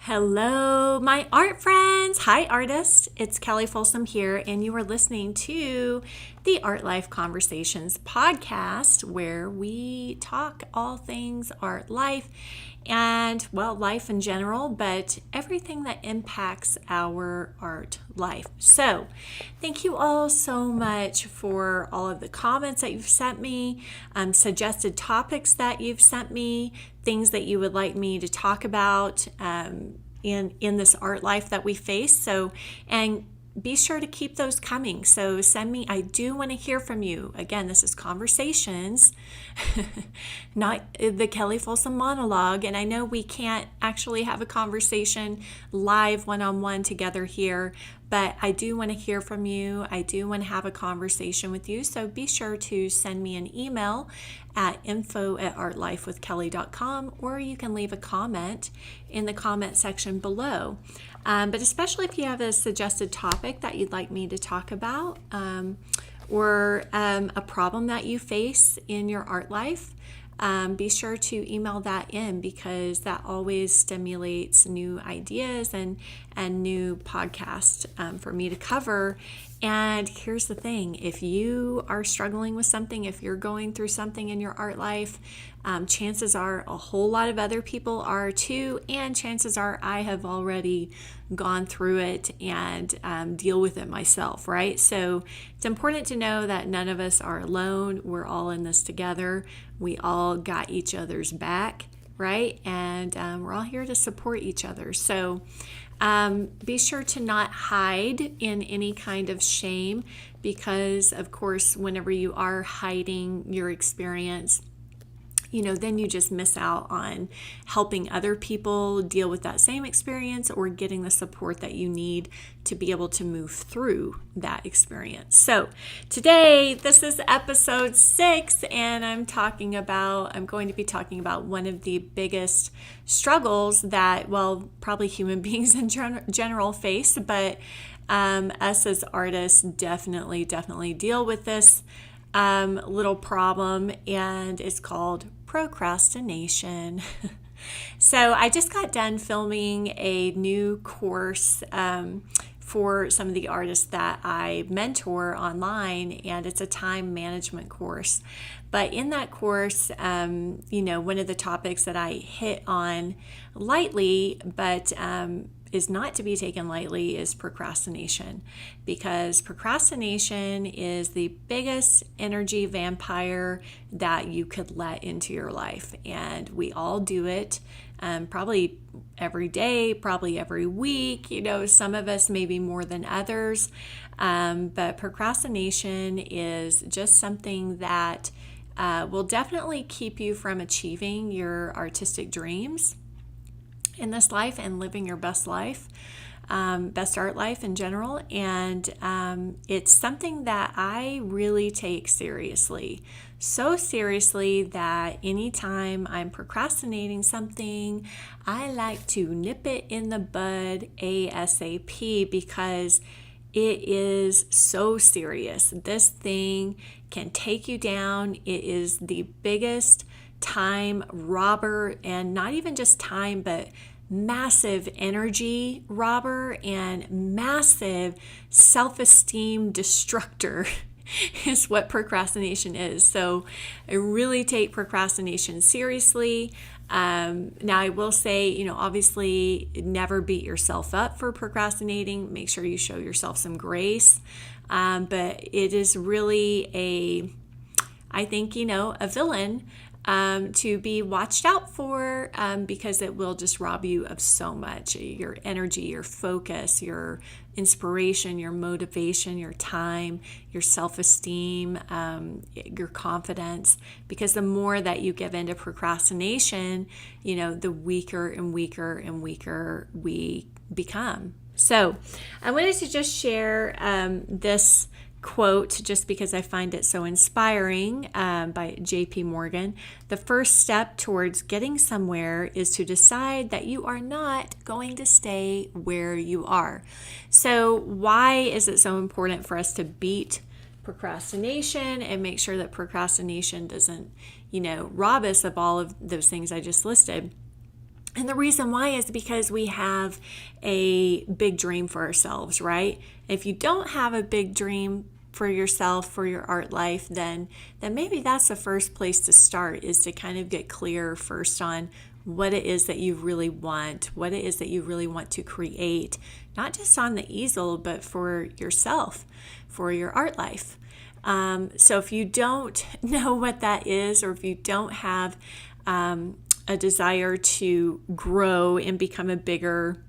Hello, my art friends. Hi, artists. It's Kelly Folsom here, and you are listening to the Art Life Conversations podcast, where we talk all things art life and, well, life in general, but everything that impacts our art life. So, thank you all so much for all of the comments that you've sent me, suggested topics that you've sent me, things that you would like me to talk about in this art life that we face. So, and be sure to keep those coming. So send me, I do want to hear from you. Again, this is conversations, not the Kelly Folsom monologue. And I know we can't actually have a conversation live one-on-one together here, but I do want to hear from you. I do want to have a conversation with you. So be sure to send me an email at info@artlifewithkelly.com, or you can leave a comment in the comment section below. But especially if you have a suggested topic that you'd like me to talk about, or a problem that you face in your art life, be sure to email that in, because that always stimulates new ideas and new podcasts for me to cover. And here's the thing, if you are struggling with something, if you're going through something in your art life, chances are a whole lot of other people are too, and chances are I have already gone through it and deal with it myself, right? So it's important to know that none of us are alone. We're all in this together. We all got each other's back, right? And we're all here to support each other. So be sure to not hide in any kind of shame, because, of course, whenever you are hiding your experience, then you just miss out on helping other people deal with that same experience, or getting the support that you need to be able to move through that experience. So today, this is episode 6, and I'm going to be talking about one of the biggest struggles that, well, probably human beings in general face, but us as artists definitely deal with this little problem, and it's called procrastination. So I just got done filming a new course for some of the artists that I mentor online, and it's a time management course. But in that course, one of the topics that I hit on lightly, but is not to be taken lightly, is procrastination, because procrastination is the biggest energy vampire that you could let into your life, and we all do it probably every day, probably every week. Some of us maybe more than others, but procrastination is just something that will definitely keep you from achieving your artistic dreams in this life and living your best life, best art life in general. And it's something that I really take seriously. So seriously that anytime I'm procrastinating something, I like to nip it in the bud ASAP, because it is so serious. This thing can take you down. It is the biggest time robber, and not even just time, but massive energy robber and massive self-esteem destructor is what procrastination is. So I really take procrastination seriously. Now I will say, obviously never beat yourself up for procrastinating. Make sure you show yourself some grace. But it is really I think, a villain to be watched out for, because it will just rob you of so much: your energy, your focus, your inspiration, your motivation, your time, your self-esteem, your confidence. Because the more that you give into procrastination, the weaker and weaker and weaker we become. So I wanted to just share this quote, just because I find it so inspiring, by J.P. Morgan. The first step towards getting somewhere is to decide that you are not going to stay where you are. So why is it so important for us to beat procrastination and make sure that procrastination doesn't, rob us of all of those things I just listed? And the reason why is because we have a big dream for ourselves, right? If you don't have a big dream for yourself, for your art life, then maybe that's the first place to start, is to kind of get clear first on what it is that you really want, what it is that you really want to create, not just on the easel, but for yourself, for your art life. So if you don't know what that is, or if you don't have a desire to grow and become a bigger,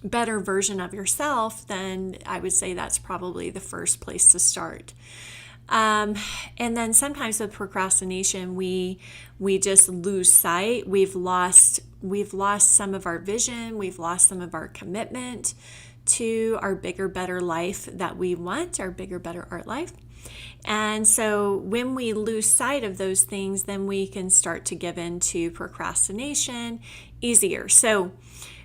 better version of yourself, then I would say that's probably the first place to start. And then sometimes with procrastination, we just lose sight. We've lost some of our vision. We've lost some of our commitment to our bigger, better life that we want, our bigger, better art life. And so when we lose sight of those things, then we can start to give in to procrastination easier. So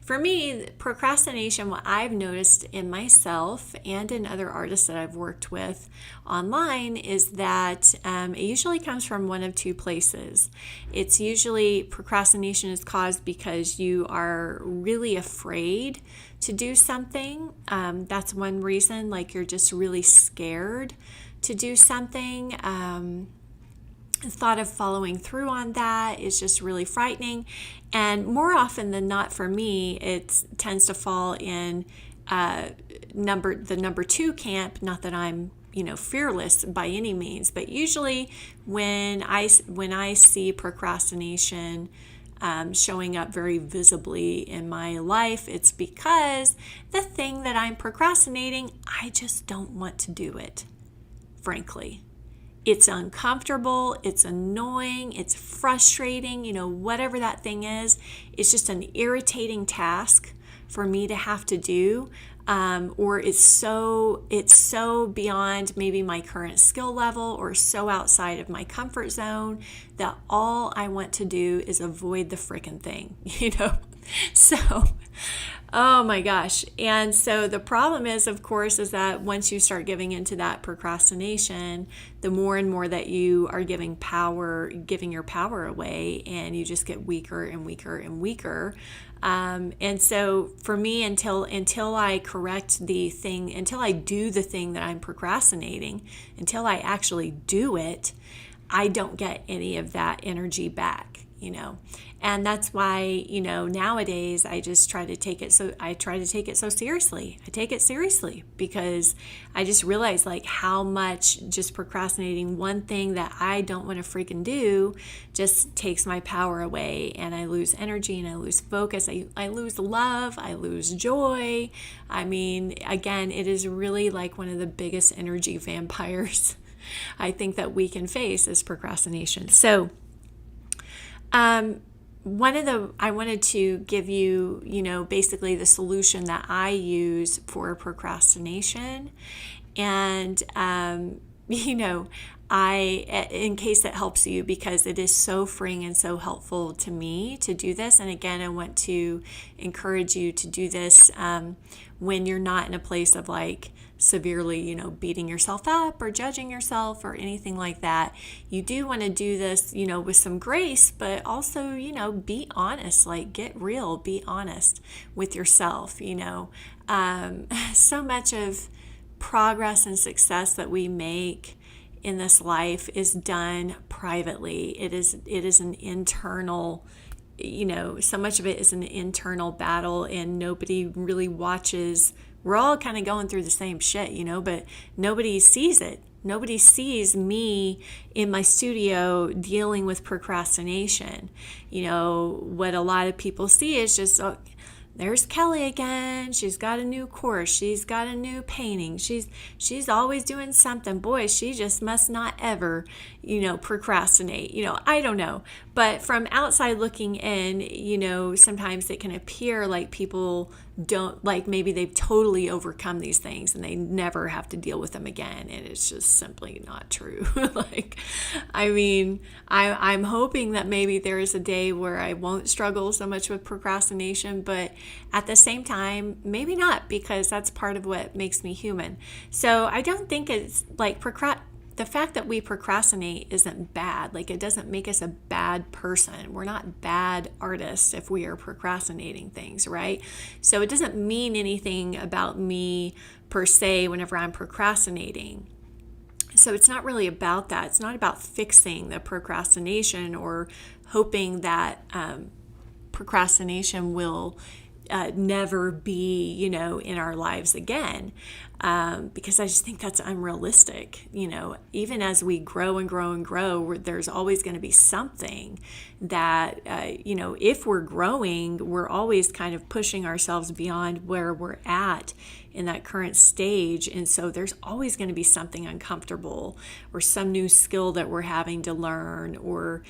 for me, procrastination, what I've noticed in myself and in other artists that I've worked with online, is that it usually comes from one of two places. It's usually, procrastination is caused because you are really afraid to do something. That's one reason, like you're just really scared to do something. The thought of following through on that is just really frightening. And more often than not, for me, it tends to fall in the number two camp. Not that I'm fearless by any means, but usually when I see procrastination showing up very visibly in my life, it's because the thing that I'm procrastinating, I just don't want to do it, frankly. It's uncomfortable, it's annoying, it's frustrating, whatever that thing is. It's just an irritating task for me to have to do, or it's so beyond maybe my current skill level, or so outside of my comfort zone, that all I want to do is avoid the frickin' thing, So, oh my gosh. And so the problem is, of course, is that once you start giving into that procrastination, the more and more that you are giving your power away, and you just get weaker and weaker and weaker. And so for me, until I correct the thing, until I do the thing that I'm procrastinating, until I actually do it, I don't get any of that energy back. And that's why, nowadays I just try to take it so seriously. I take it seriously because I just realize how much just procrastinating one thing that I don't want to freaking do just takes my power away, and I lose energy and I lose focus. I lose love. I lose joy. I mean, again, it is really like one of the biggest energy vampires I think that we can face is procrastination. So, I wanted to give you, basically the solution that I use for procrastination. And, in case that helps you, because it is so freeing and so helpful to me to do this. And again, I want to encourage you to do this when you're not in a place of severely, beating yourself up or judging yourself or anything like that. You do want to do this, with some grace, but also, be honest, get real, be honest with yourself. So much of progress and success that we make in this life is done privately. It is an internal, so much of it is an internal battle, and nobody really watches. We're all kind of going through the same shit, but nobody sees it. Nobody sees me in my studio dealing with procrastination. What a lot of people see is just, oh, there's Kelly again. She's got a new course. She's got a new painting. She's always doing something. Boy, she just must not ever, procrastinate. I don't know. But from outside looking in, sometimes it can appear like people don't, maybe they've totally overcome these things and they never have to deal with them again. And it's just simply not true. I'm hoping that maybe there is a day where I won't struggle so much with procrastination, but at the same time, maybe not, because that's part of what makes me human. So I don't think it's the fact that we procrastinate isn't bad. Like, it doesn't make us a bad person. We're not bad artists if we are procrastinating things, right? So it doesn't mean anything about me per se whenever I'm procrastinating. So it's not really about that. It's not about fixing the procrastination or hoping that procrastination will never be, in our lives again. Because I just think that's unrealistic. Even as we grow and grow and grow, there's always going to be something that, if we're growing, we're always kind of pushing ourselves beyond where we're at in that current stage. And so there's always going to be something uncomfortable or some new skill that we're having to learn. Or,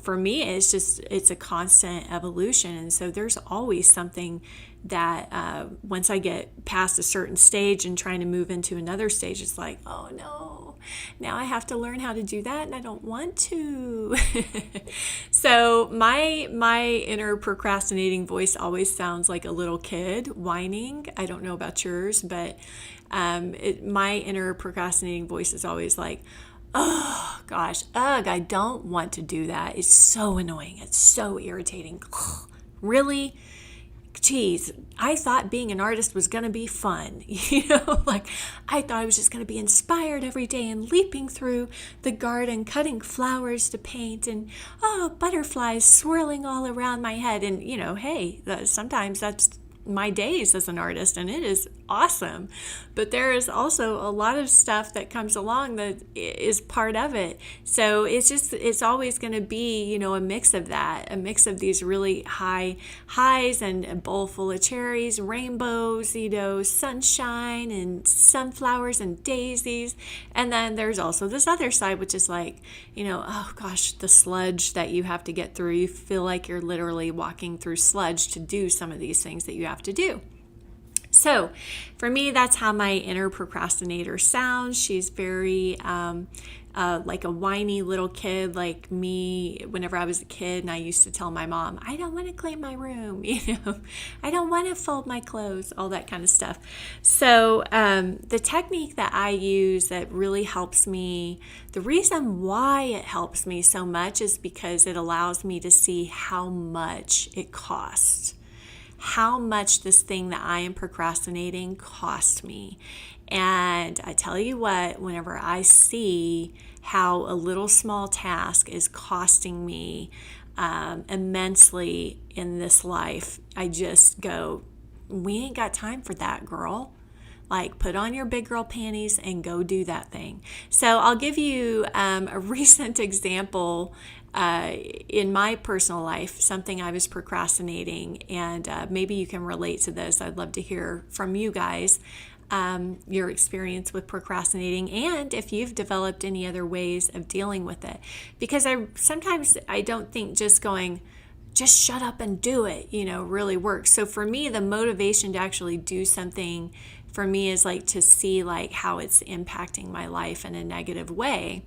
for me, it's a constant evolution. And so there's always something that once I get past a certain stage and trying to move into another stage, it's like, oh no, now I have to learn how to do that and I don't want to. So my inner procrastinating voice always sounds like a little kid whining. I don't know about yours, but my inner procrastinating voice is always like, oh gosh, I don't want to do that. It's so annoying. It's so irritating. Really? Geez, I thought being an artist was going to be fun. Like I thought I was just going to be inspired every day and leaping through the garden, cutting flowers to paint and, butterflies swirling all around my head. And, hey, sometimes that's my days as an artist, and it is awesome. But there is also a lot of stuff that comes along that is part of it. So it's always going to be, a mix of that, a mix of these really high highs and a bowl full of cherries, rainbows, sunshine and sunflowers and daisies. And then there's also this other side, which is like, oh gosh, the sludge that you have to get through. You feel like you're literally walking through sludge to do some of these things that you have to do. So for me, that's how my inner procrastinator sounds. She's very like a whiny little kid like me whenever I was a kid, and I used to tell my mom, I don't want to clean my room, I don't want to fold my clothes, all that kind of stuff. So the technique that I use that really helps me, the reason why it helps me so much is because it allows me to see how much it costs. How much this thing that I am procrastinating cost me. And I tell you what, whenever I see how a little small task is costing me immensely in this life, I just go, we ain't got time for that, girl. Like, put on your big girl panties and go do that thing. So I'll give you a recent example in my personal life, something I was procrastinating, and maybe you can relate to this. I'd love to hear from you guys your experience with procrastinating, and if you've developed any other ways of dealing with it. Because sometimes I don't think just going, just shut up and do it, really works. So for me, the motivation to actually do something for me is like to see like how it's impacting my life in a negative way.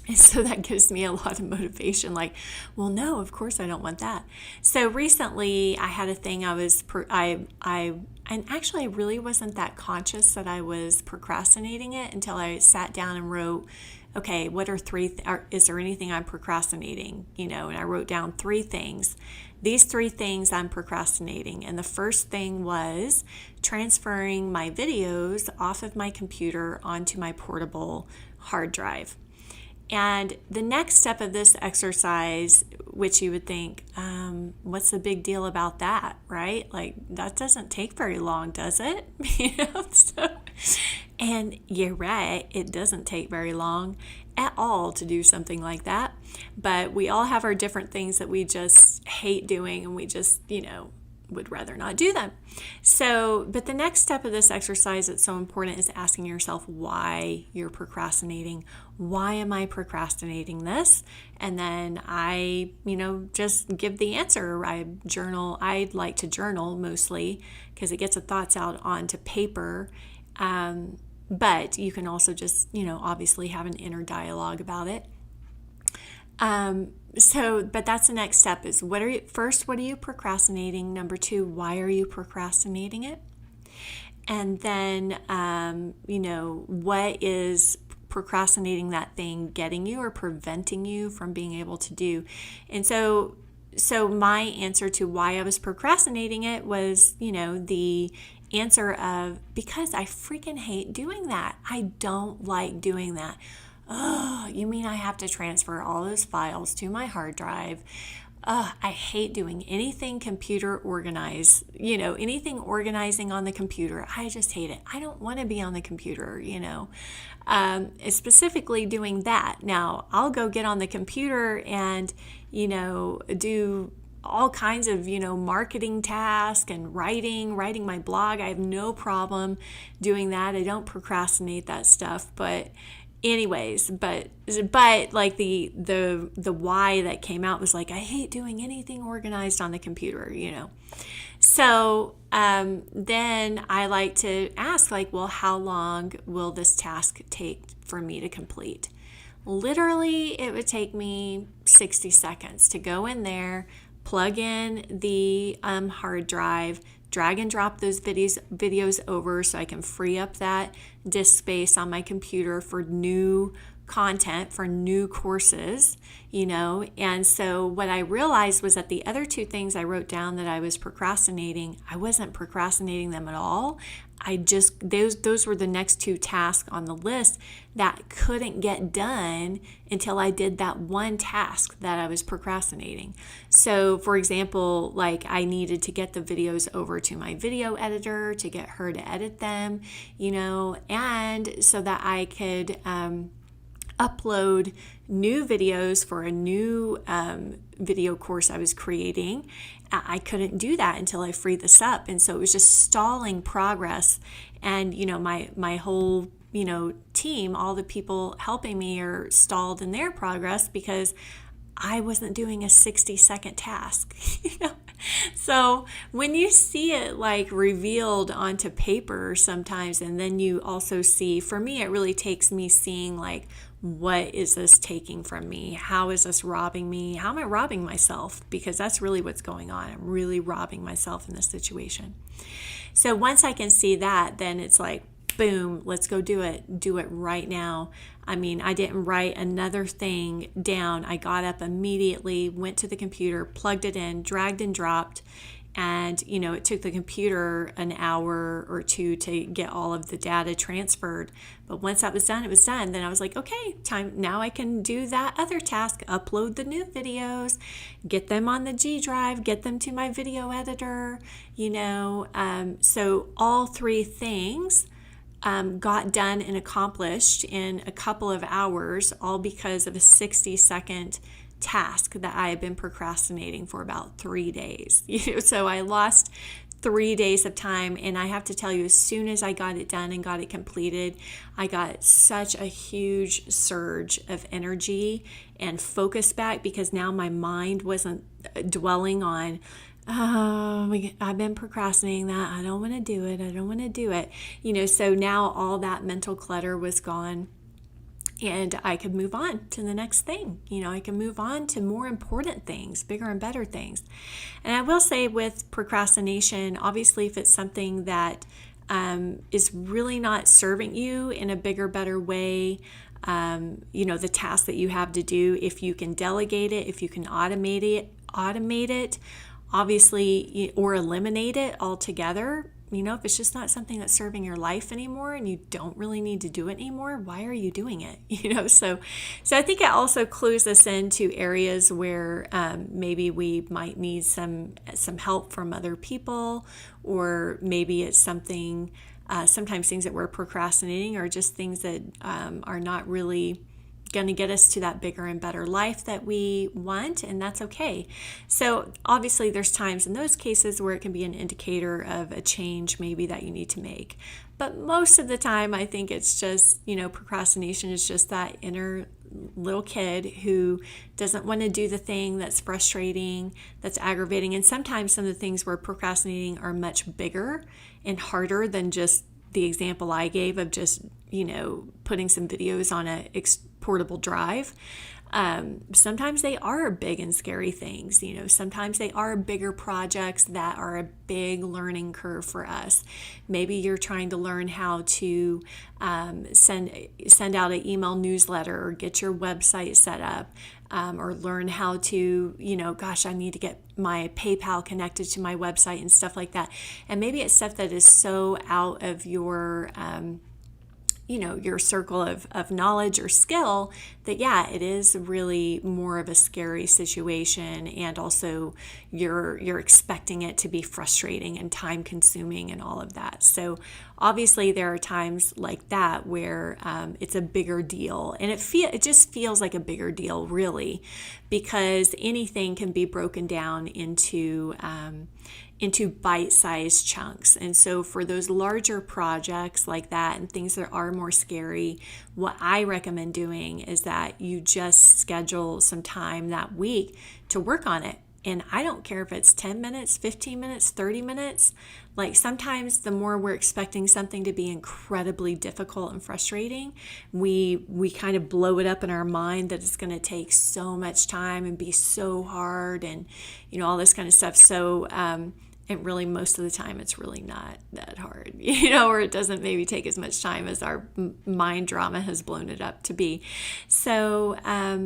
And so that gives me a lot of motivation, like, well, no, of course I don't want that. So recently I had a thing and actually I really wasn't that conscious that I was procrastinating it until I sat down and wrote, okay, what are is there anything I'm procrastinating? And I wrote down 3 things. These 3 things I'm procrastinating. And the first thing was transferring my videos off of my computer onto my portable hard drive. And the next step of this exercise, which you would think, what's the big deal about that, right? Like, that doesn't take very long, does it? And you're right, it doesn't take very long at all to do something like that. But we all have our different things that we just hate doing, and we just, would rather not do them. So, but the next step of this exercise that's so important is asking yourself why you're procrastinating. Why am I procrastinating this? And then I, just give the answer. I'd like to journal mostly because it gets the thoughts out onto paper. But you can also just, obviously have an inner dialogue about it. But that's the next step is what are you procrastinating? Number 2, why are you procrastinating it? And then, what is procrastinating that thing getting you or preventing you from being able to do? And so my answer to why I was procrastinating it was, the answer of, because I freaking hate doing that. I don't like doing that. Oh, you mean I have to transfer all those files to my hard drive? I hate doing anything computer organized, anything organizing on the computer. I just hate it. I don't want to be on the computer, specifically doing that. Now, I'll go get on the computer and, do all kinds of, marketing tasks and writing my blog. I have no problem doing that. I don't procrastinate that stuff, but anyways, but like the why that came out was like, I hate doing anything organized on the computer, So then I like to ask, like, well, how long will this task take for me to complete? Literally, it would take me 60 seconds to go in there, plug in the hard drive, drag and drop those videos over so I can free up that disk space on my computer for new content, for new courses, And so what I realized was that the other two things I wrote down that I was procrastinating, I wasn't procrastinating them at all. Those were the next two tasks on the list that couldn't get done until I did that one task that I was procrastinating. So for example, like I needed to get the videos over to my video editor to get her to edit them, and so that I could upload new videos for a new video course I was creating. I couldn't do that until I freed this up. And so it was just stalling progress. And, my whole, team, all the people helping me are stalled in their progress because I wasn't doing a 60-second task. So when you see it like revealed onto paper sometimes, and then you also see, for me, it really takes me seeing like, what is this taking from me? How is this robbing me? How am I robbing myself? Because that's really what's going on. I'm really robbing myself in this situation. So once I can see that, then it's like, boom, let's go do it. Do it right now. I mean, I didn't write another thing down. I got up immediately, went to the computer, plugged it in, dragged and dropped. And, it took the computer an hour or two to get all of the data transferred. But once that was done, it was done. Then I was like, okay, time. Now I can do that other task, upload the new videos, get them on the G drive, get them to my video editor, So all three things got done and accomplished in a couple of hours, all because of a 60-second task that I had been procrastinating for about 3 days. So I lost 3 days of time, and I have to tell you, as soon as I got it done and got it completed, I got such a huge surge of energy and focus back, because now my mind wasn't dwelling on, I've been procrastinating that. I don't want to do it. I don't want to do it. So now all that mental clutter was gone. And I could move on to the next thing. I can move on to more important things, bigger and better things. And I will say with procrastination, obviously, if it's something that is really not serving you in a bigger, better way, the task that you have to do, if you can delegate it, if you can automate it, obviously, or eliminate it altogether. If it's just not something that's serving your life anymore and you don't really need to do it anymore, why are you doing it? So I think it also clues us into areas where maybe we might need some help from other people, or maybe it's something, sometimes things that we're procrastinating are just things that are not really going to get us to that bigger and better life that we want, and that's okay. So obviously there's times in those cases where it can be an indicator of a change maybe that you need to make. But most of the time, I think it's just, procrastination is just that inner little kid who doesn't want to do the thing that's frustrating, that's aggravating. And sometimes some of the things we're procrastinating are much bigger and harder than just the example I gave of just, putting some videos on a portable drive. Sometimes they are big and scary things. Sometimes they are bigger projects that are a big learning curve for us. Maybe you're trying to learn how to send out an email newsletter or get your website set up. Or learn how to, I need to get my PayPal connected to my website and stuff like that. And maybe it's stuff that is so out of your your circle of knowledge or skill that, it is really more of a scary situation. And also you're expecting it to be frustrating and time consuming and all of that. So obviously there are times like that where it's a bigger deal, and it just feels like a bigger deal, really, because anything can be broken down into bite-sized chunks. And so for those larger projects like that and things that are more scary, what I recommend doing is that you just schedule some time that week to work on it. And I don't care if it's 10 minutes, 15 minutes, 30 minutes. Like, sometimes the more we're expecting something to be incredibly difficult and frustrating, we kind of blow it up in our mind that it's going to take so much time and be so hard and, all this kind of stuff. So, and really most of the time it's really not that hard, or it doesn't maybe take as much time as our mind drama has blown it up to be. So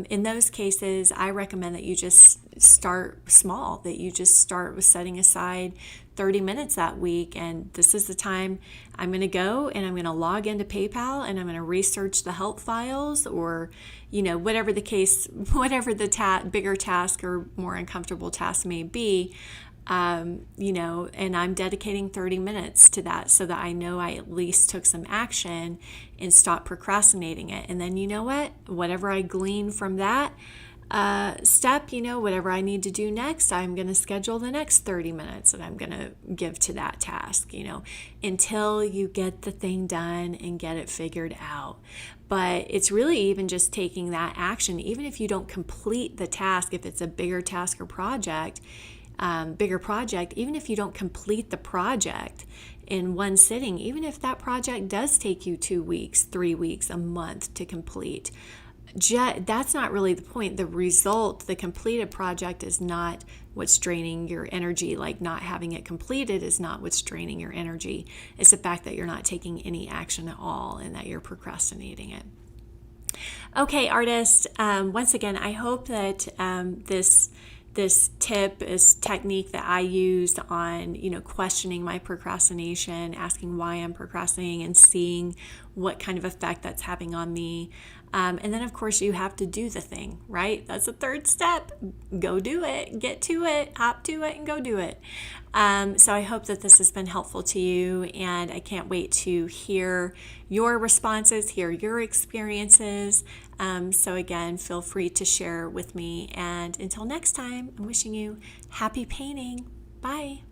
in those cases, I recommend that you just start small, that you just start with setting aside 30 minutes that week. And this is the time I'm going to go and I'm going to log into PayPal and I'm going to research the help files, or, whatever the case, whatever the bigger task or more uncomfortable task may be. And I'm dedicating 30 minutes to that so that I know I at least took some action and stopped procrastinating it. And then, whatever I glean from that step, whatever I need to do next, I'm going to schedule the next 30 minutes that I'm going to give to that task, until you get the thing done and get it figured out. But it's really even just taking that action, even if you don't complete the task, if it's a bigger task or bigger project, even if you don't complete the project in one sitting, even if that project does take you 2 weeks, 3 weeks, a month to complete, that's not really the point. The result, the completed project, is not what's draining your energy. Like, not having it completed is not what's draining your energy. It's the fact that you're not taking any action at all and that you're procrastinating it. Okay, artists, once again, I hope that this tip, this technique that I used on, questioning my procrastination, asking why I'm procrastinating and seeing what kind of effect that's having on me. And then, of course, you have to do the thing, right? That's the third step. Go do it, get to it, hop to it, and go do it. So I hope that this has been helpful to you, and I can't wait to hear your responses, hear your experiences. So again, feel free to share with me. And until next time, I'm wishing you happy painting. Bye.